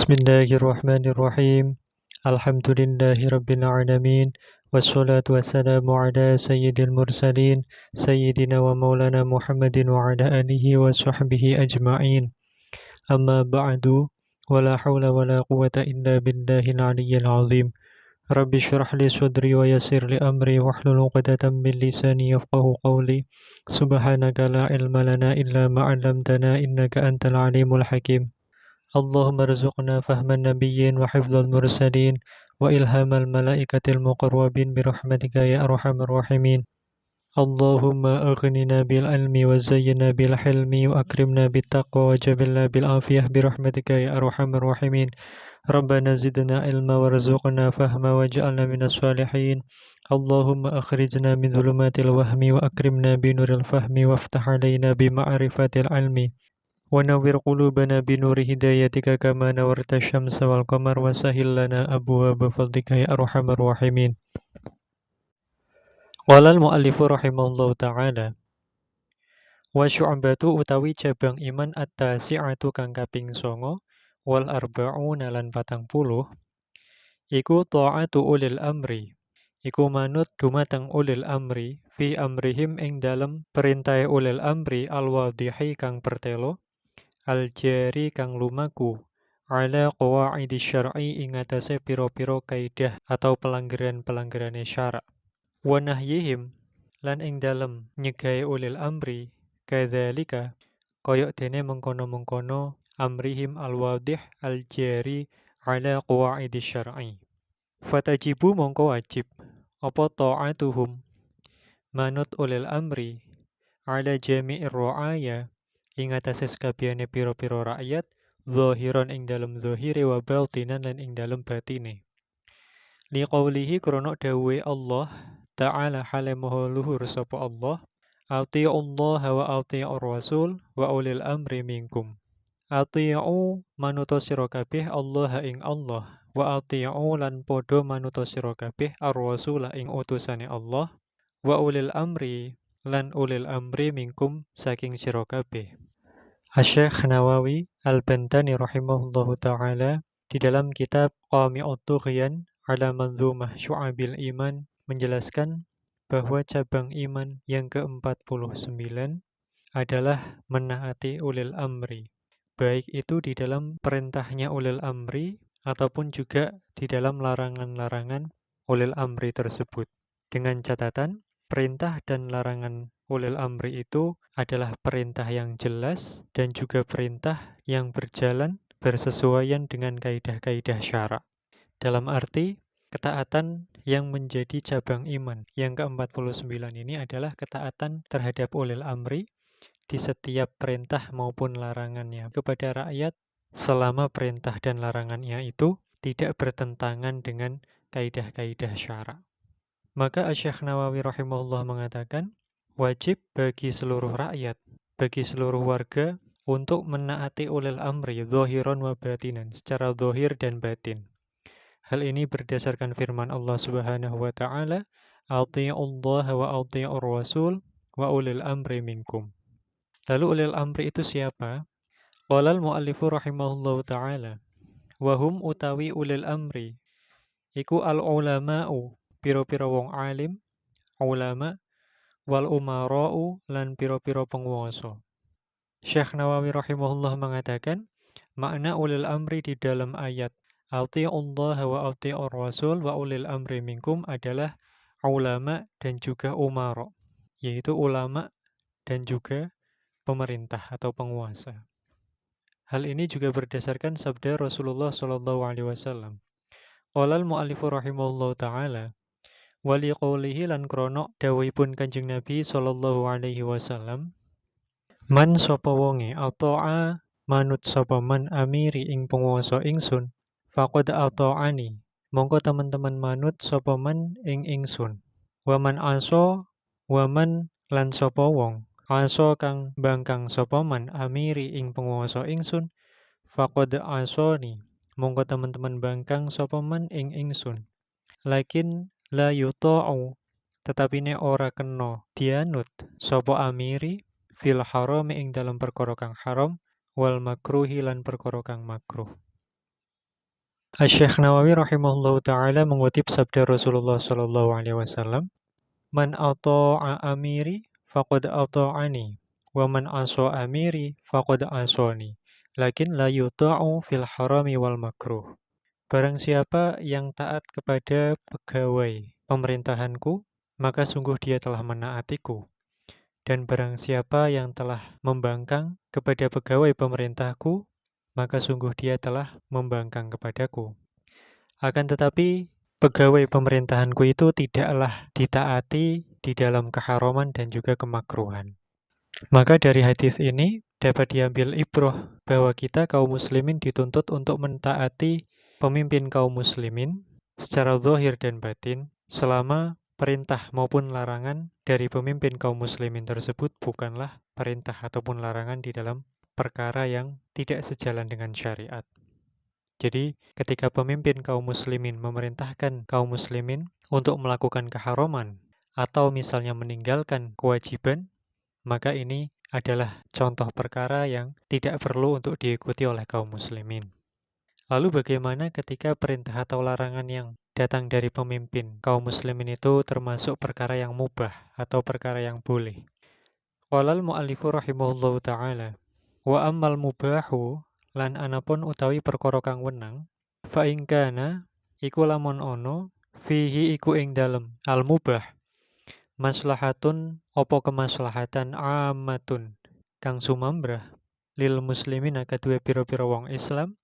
Bismillahirrahmanirrahim. Alhamdulillahi alamin. Wassalatu wassalamu ala sayyidil mursalin sayyidina wa maulana Muhammadin wa ala alihi wa sahbihi ajma'in. Amma ba'du. Wala hawla wala quwata illa billahil aliyyil azim. Rabbi syrah li sadri wa yassir li amri wahlul 'uqdatam min lisani yafqahu qawli. Subhanaka la ilma lana illa ma 'allamtana innaka antal alimul hakim. Allahumma rzuqna fahman nabiyyin wa hifdzal mursalin wa ilhamal malaikatil muqarrabin birahmatika ya arhamar rahimin. Allahumma aghnina bil ilmi wa zayyina bil hilmi wa akrimna bit taqwa wa jabilna bil afiyah birahmatika ya arhamar rahimin. Rabbana zidna ilma warzuqna fahma waj'alna minas shalihin. Allahumma akhrijna min dhulumatil wahmi wa akrimna binuril fahmi waftah alaina bi ma'rifatil ilmi. Wa nawwir qulubana binuri hidayatika kama nawarta syamsa wal qamar wa sahhil lana abwaaba fadlika ya arhamar rahimin. Qala al-mu'allifu rahimahullahu ta'ala wa syu'batu utawi cabang iman at-tasi'atu kang kaping 9 wal arba'una lan 40 iku ta'atu ulil amri iku manut dumateng ulil amri fi amrihim ing dalem perintahe ulil amri al-wadhihi kang pertelo al-jari kang lumaku ala qawaidi syar'i ing atase pira-pira kaidah atau pelanggaran-pelanggarane syara' wa nahyihim lan ing dalem nyegahe ulil amri kadzalika kaya dene mengkono-mengkono amrihim al-wadih al-jari ala qawaidi syar'i fatajibu mongko wajib apa ta'atuhum manut ulil amri ala jami'ir ra'aya ing atase sakabehane pira-pira rakyat zahiran ing dalem zahire wa batinan lan ing dalem batine li qaulihi krana dawuhe Allah ta'ala hale maha luhur sapa Allah ati'ullah wa ati'ur rasul wa ulil amri minkum ati'u manuta sira kabeh Allah ing Allah wa ati'u lan padha manuta sira kabeh ar-rasul ing utusane Allah wa ulil amri lan ulil amri minkum saking sira kabeh. Asy-Syaikh Nawawi Al-Bantani rahimahullahu ta'ala di dalam kitab Qami'ut Tughyan ala Manzumah Syu'abil Iman menjelaskan bahwa cabang iman yang ke-49 adalah menaati ulil amri, baik itu di dalam perintahnya ulil amri ataupun juga di dalam larangan-larangan ulil amri tersebut. Dengan catatan, perintah dan larangan ulil amri itu adalah perintah yang jelas dan juga perintah yang berjalan bersesuaian dengan kaidah-kaidah syara'. Dalam arti, ketaatan yang menjadi cabang iman yang ke-49 ini adalah ketaatan terhadap ulil amri di setiap perintah maupun larangannya kepada rakyat selama perintah dan larangannya itu tidak bertentangan dengan kaidah-kaidah syara'. Maka Asy-Syaikh Nawawi rahimahullah mengatakan, wajib bagi seluruh rakyat, bagi seluruh warga untuk menaati ulil amri zahiran wa batinan, secara zahir dan batin. Hal ini berdasarkan firman Allah Subhanahu wa taala, "Athi'ullaha wa athi'ur rasul wa ulil amri minkum." Lalu ulil amri itu siapa? Qala al-muallifu rahimahullahu taala, wa hum utawi ulil amri iku al-ulama'u pira-pira wong alim, ulama wal umara'u lan pira-pira penguasa. Syekh Nawawi rahimahullah mengatakan, makna ulil amri di dalam ayat Ati'ullaha wa ati'ur rasul wa ulil amri minkum adalah ulama dan juga umara, yaitu ulama dan juga pemerintah atau penguasa. Hal ini juga berdasarkan sabda Rasulullah sallallahu alaihi wasallam. Qala al-mu'allifu rahimahullahu ta'ala wali qawlihi lan krono dawuhipun Kanjeng Nabi sallallahu alaihi wasallam, man sapa wonge ata'a manut sapa man amiri ing penguasa ingsun faqad ata'ani mongko teman-teman manut sapa man ing ingsun wa man aso wa man lan sapa wong aso kang bangkang sapa man amiri ing penguasa ingsun faqad asoni mongko teman-teman bangkang sapa man ing ingsun lakin la yuta'u tetapine ora kena dianut sapa amiri fil haram ing dalam perkara kang haram wal makruhi lan perkara kang makruh. Asy-Syaikh Nawawi rahimahullahu taala mengutip sabda Rasulullah sallallahu alaihi wasallam, "Man ata'a amiri faqad ata'ani, wa man asa amiri faqad asani. Lakin la yuta'u fil harami wal makruh." Barang siapa yang taat kepada pegawai pemerintahanku, maka sungguh dia telah menaatiku. Dan barang siapa yang telah membangkang kepada pegawai pemerintahku, maka sungguh dia telah membangkang kepadaku. Akan tetapi, pegawai pemerintahanku itu tidaklah ditaati di dalam keharaman dan juga kemakruhan. Maka dari hadis ini dapat diambil ibrah bahwa kita kaum muslimin dituntut untuk mentaati pemimpin kaum muslimin secara zahir dan batin selama perintah maupun larangan dari pemimpin kaum muslimin tersebut bukanlah perintah ataupun larangan di dalam perkara yang tidak sejalan dengan syariat. Jadi, ketika pemimpin kaum muslimin memerintahkan kaum muslimin untuk melakukan keharaman atau misalnya meninggalkan kewajiban, maka ini adalah contoh perkara yang tidak perlu untuk diikuti oleh kaum muslimin. Lalu bagaimana ketika perintah atau larangan yang datang dari pemimpin kaum muslimin itu termasuk perkara yang mubah atau perkara yang boleh? Qalal mu'allifu rahimahullahu ta'ala, wa ammal mubahu lan anapun utawi perkara kang wenang, fa ing kana iku lamun ono fihi iku ing dalem al mubah maslahatun opo kemaslahatan ammatun kang sumambrah lil muslimin kadue pira-pira wong Islam,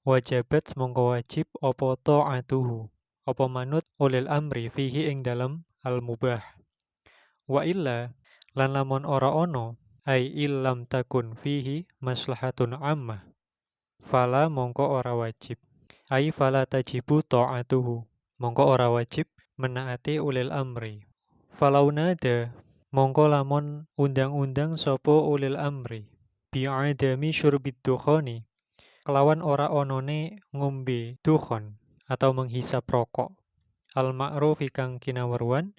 wajabat mongko wajib opo ta'atuhu opo manut ulil amri fihi ing dalem al mubah. Wa illa lan lamun ora ono ai illam takun fihi maslahatun ammah fala mongko ora wajib, ai fala tajibu ta'atuhu mongko ora wajib menaati ulil amri. Falau nada mongko lamun undang-undang sopo ulil amri bi'adami syurbid dukhoni kelawan ora onone ngombe dukhon atau menghisap rokok, al ma'ruf kang kinawerwan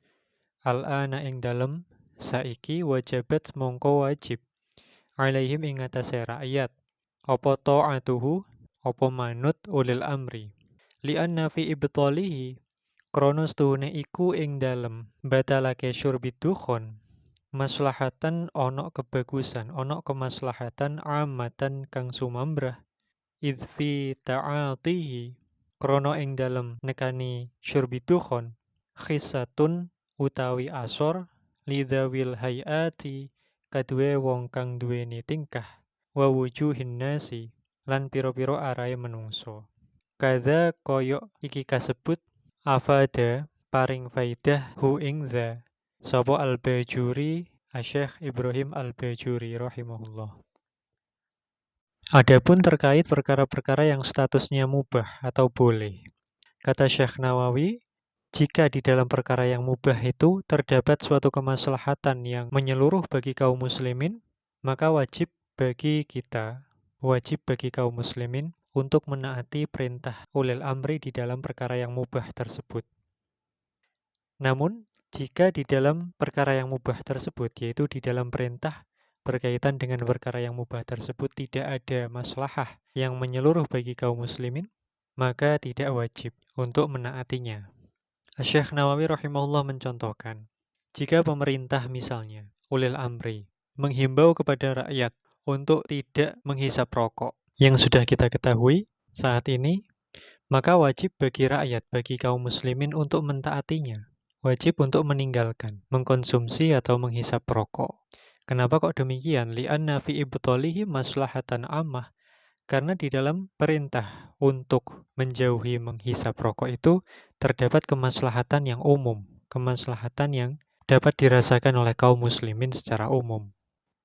al ana ing dalem saiki wajabat mongko wajib alaihim ing atase rakyat apa ta'atuhu apa manut ulil amri li'anna fi ibtalihi kronos tuhune iku ing dalem batalake syurbid dukhon maslahatan ono kebagusan ono kemaslahatan amatan kang sumambrah idh fi ta'atihi krono ing dalem nekani syurbid dukhon khisatun utawi asor lidzawil hayati kadue wong kang duweni tingkah wa wujuhin nasi lan piro-piro arahe menungso. Kadza koyok iki kasebut afada paring faidah hu ing dza sapa al-Bajuri Asy-Syaikh Ibrahim al-Bajuri rahimahullah. Adapun terkait perkara-perkara yang statusnya mubah atau boleh, kata Syekh Nawawi, jika di dalam perkara yang mubah itu terdapat suatu kemaslahatan yang menyeluruh bagi kaum muslimin, maka wajib bagi kita, wajib bagi kaum muslimin untuk menaati perintah ulil amri di dalam perkara yang mubah tersebut. Namun, jika di dalam perkara yang mubah tersebut, yaitu di dalam perintah berkaitan dengan perkara yang mubah tersebut tidak ada maslahah yang menyeluruh bagi kaum muslimin, maka tidak wajib untuk menaatinya. Syekh Nawawi rahimahullah mencontohkan, jika pemerintah misalnya, ulil amri, menghimbau kepada rakyat untuk tidak menghisap rokok, yang sudah kita ketahui saat ini, maka wajib bagi rakyat, bagi kaum muslimin untuk mentaatinya. Wajib untuk meninggalkan, mengkonsumsi atau menghisap rokok. Kenapa kok demikian? Li'anna fi ibtalihi maslahatan ammah. Karena di dalam perintah untuk menjauhi menghisap rokok itu terdapat kemaslahatan yang umum, kemaslahatan yang dapat dirasakan oleh kaum muslimin secara umum.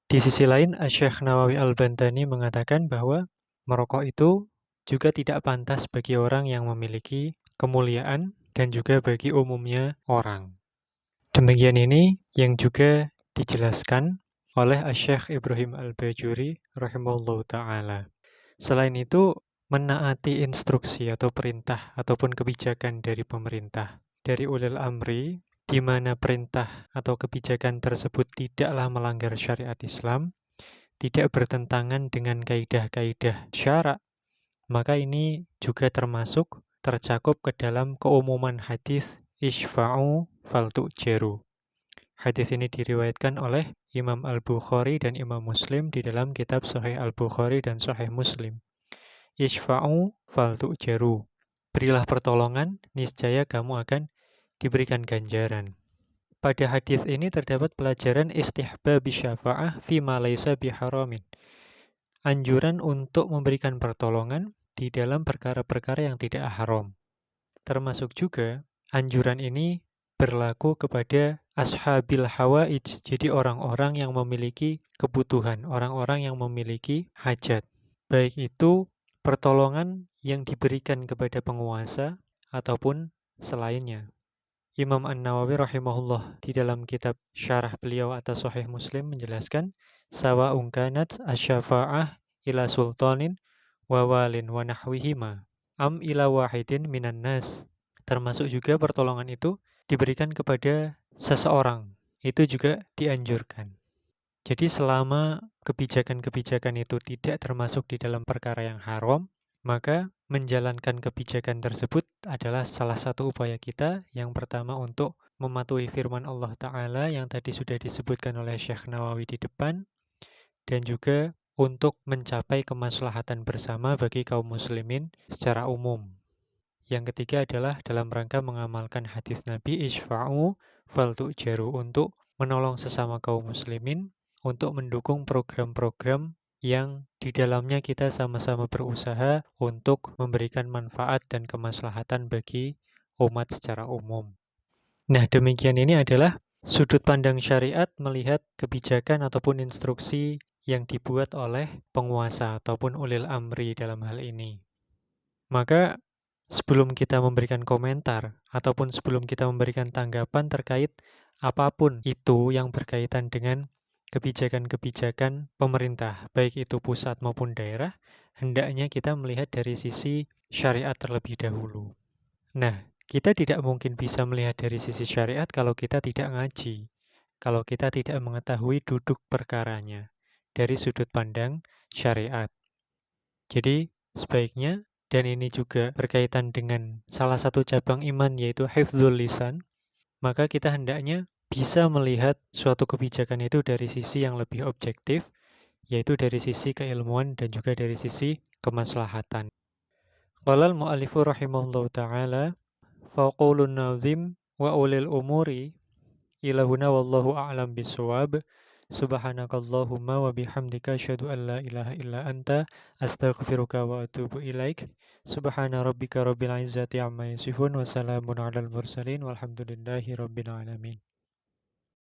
Di sisi lain, Asy-Syaikh Nawawi Al-Bantani mengatakan bahwa merokok itu juga tidak pantas bagi orang yang memiliki kemuliaan dan juga bagi umumnya orang. Demikian ini yang juga dijelaskan oleh Asy-Syaikh Ibrahim Al-Bajuri rahimahullahu ta'ala. Selain itu, menaati instruksi atau perintah ataupun kebijakan dari pemerintah, dari ulil amri, di mana perintah atau kebijakan tersebut tidaklah melanggar syariat Islam, tidak bertentangan dengan kaidah-kaidah syarak, maka ini juga tercakup ke dalam keumuman hadis Ishfa'u faltu'jaru. Hadis ini diriwayatkan oleh Imam Al-Bukhari dan Imam Muslim di dalam kitab Sahih Al-Bukhari dan Sahih Muslim. Ishfa'u faltu'jaru. Berilah pertolongan, niscaya kamu akan diberikan ganjaran. Pada hadis ini terdapat pelajaran istihbab syafa'ah fi ma laisa biharamin. Anjuran untuk memberikan pertolongan di dalam perkara-perkara yang tidak haram. Termasuk juga anjuran ini berlaku kepada ashabil hawaij, jadi orang-orang yang memiliki kebutuhan, orang-orang yang memiliki hajat. Baik itu pertolongan yang diberikan kepada penguasa ataupun selainnya. Imam An-Nawawi rahimahullah di dalam kitab syarah beliau atas Sahih Muslim menjelaskan sawa'un kanat asyafa'ah ila sultanin wa walin wa nahwihima am ila wahidin minan nas. Termasuk juga pertolongan itu diberikan kepada seseorang. Itu juga dianjurkan. Jadi selama kebijakan-kebijakan itu tidak termasuk di dalam perkara yang haram, maka menjalankan kebijakan tersebut adalah salah satu upaya kita yang pertama untuk mematuhi firman Allah Ta'ala yang tadi sudah disebutkan oleh Syekh Nawawi di depan, dan juga untuk mencapai kemaslahatan bersama bagi kaum muslimin secara umum. Yang ketiga adalah dalam rangka mengamalkan hadis Nabi Ishfa'u faltu'jaru, untuk menolong sesama kaum muslimin, untuk mendukung program-program yang di dalamnya kita sama-sama berusaha untuk memberikan manfaat dan kemaslahatan bagi umat secara umum. Nah, demikian ini adalah sudut pandang syariat melihat kebijakan ataupun instruksi yang dibuat oleh penguasa ataupun ulil amri dalam hal ini. Maka sebelum kita memberikan komentar ataupun sebelum kita memberikan tanggapan terkait apapun itu yang berkaitan dengan kebijakan-kebijakan pemerintah, baik itu pusat maupun daerah, hendaknya kita melihat dari sisi syariat terlebih dahulu. Nah, kita tidak mungkin bisa melihat dari sisi syariat kalau kita tidak ngaji, kalau kita tidak mengetahui duduk perkaranya dari sudut pandang syariat. Jadi, sebaiknya, dan ini juga berkaitan dengan salah satu cabang iman yaitu hifdzul lisan, maka kita hendaknya bisa melihat suatu kebijakan itu dari sisi yang lebih objektif, yaitu dari sisi keilmuan dan juga dari sisi kemaslahatan. Qala al-mu'allifu rahimahullahu ta'ala, faqulun nazim wa ulil umuri ilahuna wallahu a'lam bisawab. Subhanakallahumma wa bihamdika asyhadu an la ilaha illa anta astaghfiruka wa atubu ilaik. Subhana rabbika rabbil izzati amma yasifun wa salamun alal mursalin walhamdulillahi rabbil alamin.